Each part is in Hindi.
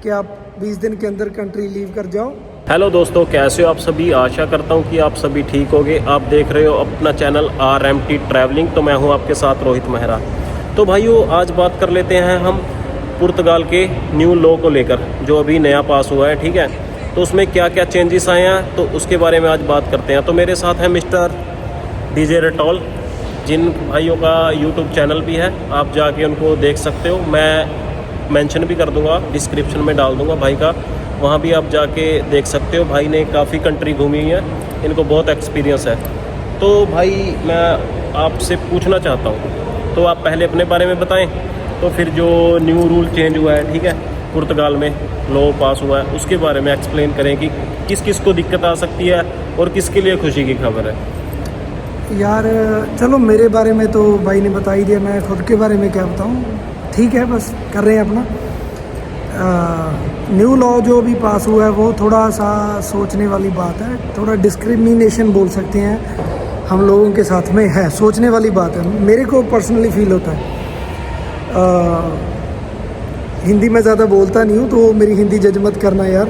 कि आप 20 दिन के अंदर कंट्री लीव कर जाओ। हेलो दोस्तों, कैसे हो आप सभी। आशा करता हूं कि आप सभी ठीक होंगे। आप देख रहे हो अपना चैनल RMT ट्रैवलिंग। तो मैं हूं आपके साथ रोहित मेहरा। तो भाइयों, आज बात कर लेते हैं हम पुर्तगाल के न्यू लॉ को लेकर, जो अभी नया पास हुआ है। ठीक है, तो उसमें क्या क्या चेंजेस आए हैं, तो उसके बारे में आज बात करते हैं। तो मेरे साथ है मिस्टर DJ रटोल, जिन भाइयों का YouTube चैनल भी है, आप जाके उनको देख सकते हो। मैं मेंशन भी कर दूंगा, डिस्क्रिप्शन में डाल दूंगा भाई का, वहाँ भी आप जाके देख सकते हो। भाई ने काफ़ी कंट्री घूमी हुई है, इनको बहुत एक्सपीरियंस है। तो भाई मैं आपसे पूछना चाहता हूँ, तो आप पहले अपने बारे में बताएं, तो फिर जो न्यू रूल चेंज हुआ है, ठीक है, पुर्तगाल में लॉ पास हुआ है, उसके बारे में एक्सप्लेन करें कि किस किस को दिक्कत आ सकती है और किसके लिए खुशी की खबर है। यार चलो, मेरे बारे में तो भाई ने बता ही दिया, मैं खुद के बारे में क्या बताऊँ। ठीक है, बस कर रहे हैं अपना। न्यू लॉ जो अभी पास हुआ है वो थोड़ा सा सोचने वाली बात है, थोड़ा डिस्क्रिमिनेशन बोल सकते हैं हम लोगों के साथ में है, सोचने वाली बात है। मेरे को पर्सनली फील होता है। हिंदी में ज़्यादा बोलता नहीं हूँ, तो मेरी हिंदी जज मत करना यार,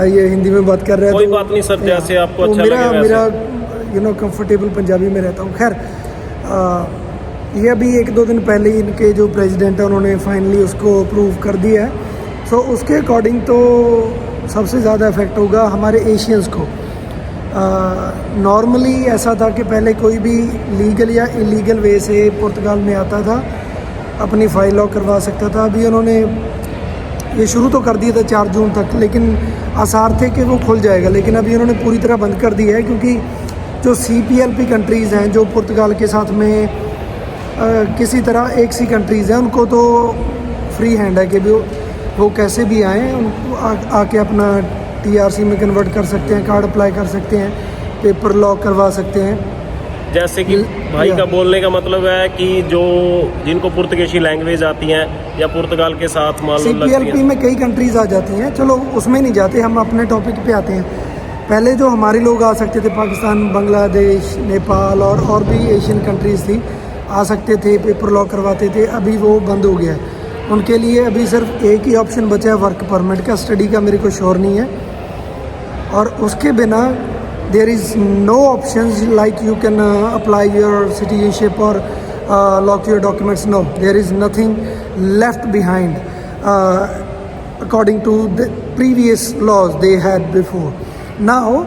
ये हिंदी में बात कर रहे हैं। कोई बात नहीं सर, जैसे आपको अच्छा लगे मेरा कंफर्टेबल पंजाबी में रहता हूँ। खैर, ये अभी 1-2 दिन पहले इनके जो प्रेसिडेंट है उन्होंने फाइनली उसको अप्रूव कर दिया है। सो उसके अकॉर्डिंग तो सबसे ज़्यादा इफेक्ट होगा हमारे एशियंस को। नॉर्मली ऐसा था कि पहले कोई भी लीगल या इलीगल वे से पुर्तगाल में आता था, अपनी फाइल लॉक करवा सकता था। अभी उन्होंने ये शुरू तो कर दिया था 4 जून तक, लेकिन आसार थे कि वो खुल जाएगा, लेकिन अभी उन्होंने पूरी तरह बंद कर दिया है। क्योंकि जो CPLP कंट्रीज़ हैं जो पुर्तगाल के साथ में किसी तरह एक सी कंट्रीज़ हैं, उनको तो फ्री हैंड है कि वो कैसे भी आएँ, उनको आके अपना TRC में कन्वर्ट कर सकते हैं, कार्ड अप्लाई कर सकते हैं, पेपर लॉक करवा सकते हैं। जैसे कि भाई का बोलने का मतलब है कि जो जिनको पुर्तगाली लैंग्वेज आती हैं या पुर्तगाल के साथ मालूम CPLP में कई कंट्रीज़ आ जाती हैं। चलो उसमें नहीं जाते, हम अपने टॉपिक पे आते हैं। पहले जो हमारे लोग आ सकते थे, पाकिस्तान, बांग्लादेश, नेपाल और भी एशियन कंट्रीज़ थी, आ सकते थे, पेपर लॉक करवाते थे। अभी वो बंद हो गया है। उनके लिए अभी सिर्फ एक ही ऑप्शन बचा है, वर्क परमिट का। स्टडी का मेरे को श्योर नहीं है, और उसके बिना there is no options like you can apply your citizenship और lock your documents. No, there is nothing left behind according to the previous laws they had before now.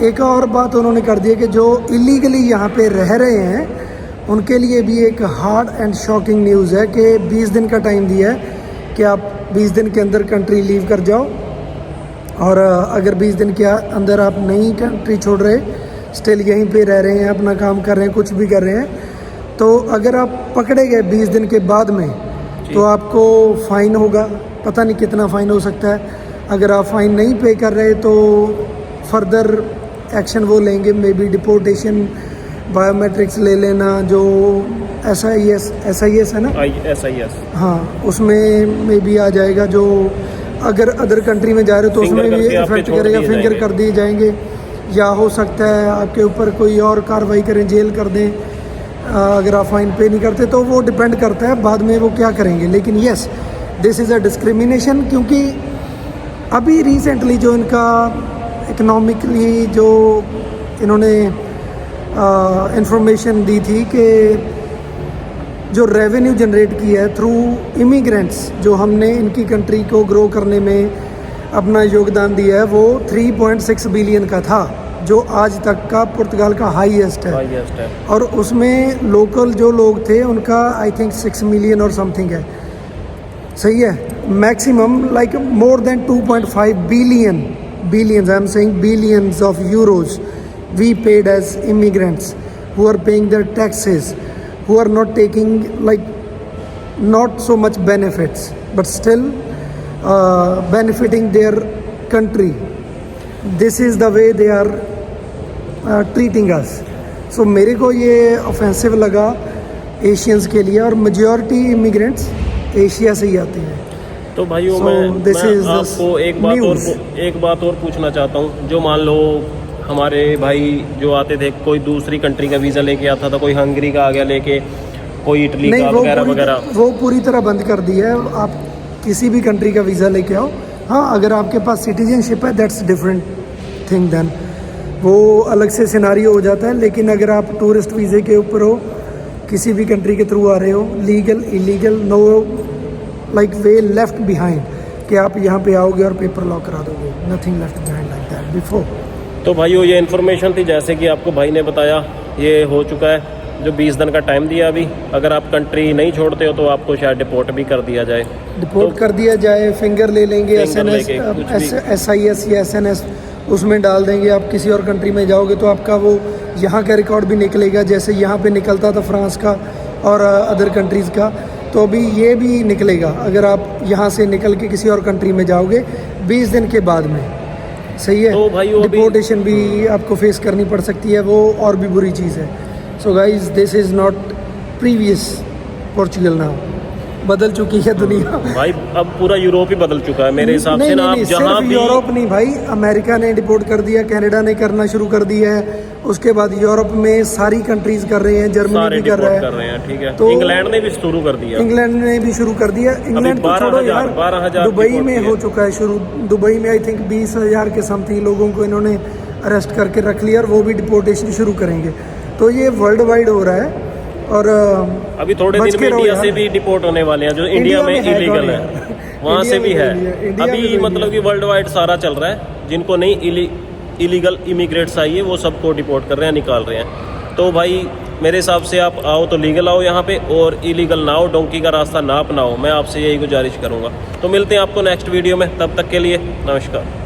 एक और बात उन्होंने कर दी है कि जो इलीगली यहाँ पे रह रहे हैं उनके लिए भी एक हार्ड एंड शॉकिंग न्यूज़ है कि 20 दिन का टाइम दिया है कि आप 20 दिन के अंदर कंट्री लीव कर जाओ। और अगर 20 दिन के अंदर आप नहीं कंट्री छोड़ रहे, स्टिल यहीं पे रह रहे हैं, अपना काम कर रहे हैं, कुछ भी कर रहे हैं, तो अगर आप पकड़े गए 20 दिन के बाद में, तो आपको फ़ाइन होगा। पता नहीं कितना फ़ाइन हो सकता है। अगर आप फ़ाइन नहीं पे कर रहे तो फर्दर एक्शन वो लेंगे, मे बी डिपोर्टेशन, बायोमेट्रिक्स ले लेना, जो SIS है ना, SIS, हाँ, उसमें मे बी आ जाएगा। जो अगर अदर कंट्री में जा रहे हो तो उसमें भी इफेक्ट करेगा, फिंगर कर दिए जाएंगे, या हो सकता है आपके ऊपर कोई और कार्रवाई करें, जेल कर दें अगर आप फ़ाइन पे नहीं करते। तो वो डिपेंड करता है बाद में वो क्या करेंगे। लेकिन yes, this is a discrimination, क्योंकि अभी रिसेंटली जो इनका इकोनॉमिकली जो इन्होंने इंफॉर्मेशन दी थी कि जो रेवेन्यू जनरेट किया है थ्रू इमिग्रेंट्स, जो हमने इनकी कंट्री को ग्रो करने में अपना योगदान दिया है, वो 3.6 बिलियन का था, जो आज तक का पुर्तगाल का हाईएस्ट है। और उसमें लोकल जो लोग थे उनका आई थिंक 6 मिलियन और समथिंग है। सही है, maximum like more than 2.5 billions, I am saying billions of euros we paid as immigrants who are paying their taxes, who are not taking like not so much benefits but still benefiting their country. This is the way they are treating us. So मेरे को ये ऑफेंसिव लगा एशियंस के लिए, और मेजॉरिटी इमिग्रेंट्स एशिया से ही आते हैं। तो भाइयों, मैं आपको एक बात और पूछना चाहता हूँ। जो मान लो हमारे भाई जो आते थे, कोई दूसरी कंट्री का वीज़ा लेके आता था, कोई हंगरी का आ गया लेके, कोई इटली का वगैरह वगैरह, वो पूरी तरह बंद कर दिया है। आप किसी भी कंट्री का वीज़ा लेके आओ। हाँ, अगर आपके पास सिटीजनशिप है दैट्स डिफरेंट थिंग देन, वो अलग से सिनारियो हो जाता है। लेकिन अगर आप टूरिस्ट वीज़े के ऊपर हो, किसी भी कंट्री के थ्रू आ रहे हो, लीगल इलीगल, नो लाइक वे लेफ्ट बिहाइंड कि आप यहाँ पे आओगे और पेपर लॉक करा दोगे, nothing left behind like that before. तो भाइयों ये इन्फॉर्मेशन थी, जैसे कि आपको भाई ने बताया, ये हो चुका है जो 20 दिन का टाइम दिया अभी। अगर आप कंट्री नहीं छोड़ते हो तो आपको शायद डिपोर्ट भी कर दिया जाए, डिपोर्ट कर दिया जाए, फिंगर ले लेंगे, फिंगर लेके कुछ भी। SIS या SNS उसमें डाल देंगे। आप किसी और कंट्री में जाओगे तो आपका वो यहाँ का रिकॉर्ड भी निकलेगा, जैसे यहाँ पे निकलता था फ्रांस का और अदर कंट्रीज़ का, तो अभी ये भी निकलेगा अगर आप यहाँ से निकल के किसी और कंट्री में जाओगे 20 दिन के बाद में। सही है। तो भाइयों अभी- डिपोर्टेशन भी आपको फेस करनी पड़ सकती है, वो और भी बुरी चीज़ है। So guys this is not previous Portugal now, बदल चुकी है दुनिया। भाई अब पूरा यूरोप ही बदल चुका है मेरे हिसाब से ना। आप जहाँ सिर्फ भी यूरोप नहीं भाई, अमेरिका ने डिपोर्ट कर दिया, कनाडा ने करना शुरू कर दिया है, उसके बाद यूरोप में सारी कंट्रीज कर रहे हैं, जर्मनी सारे भी कर डिपोर्ट रहा कर रहे है, हैं। ठीक है, तो इंग्लैंड ने भी शुरू कर दिया। इंग्लैंड ने भी शुरू कर दिया। इंग्लैंड तो छोड़ो 12,000 यार, दुबई डिपोर्ट में किए। हो चुका है शुरू। दुबई में आई थिंक 20,000 के समथिंग लोगों को इन्होंने अरेस्ट करके रख लिया और वो भी डिपोर्टेशन शुरू करेंगे। तो ये वर्ल्ड वाइड हो रहा है। और अभी थोड़े बच दिन के में रहो इंडिया यार। से भी डिपोर्ट होने वाले हैं, जो इंडिया में है इलीगल कौन है यार? वहाँ से इंडिया भी में है। तो इंडिया में अभी तो मतलब कि वर्ल्ड वाइड सारा चल रहा है, जिनको नहीं इलीगल इमिग्रेट्स आई है वो सबको डिपोर्ट कर रहे हैं, निकाल रहे हैं। तो भाई मेरे हिसाब से आप आओ तो लीगल आओ यहाँ पे, और इलीगल ना आओ, डोंकी का रास्ता ना अपनाओ। मैं आपसे यही गुजारिश करूँगा। तो मिलते हैं आपको नेक्स्ट वीडियो में, तब तक के लिए नमस्कार।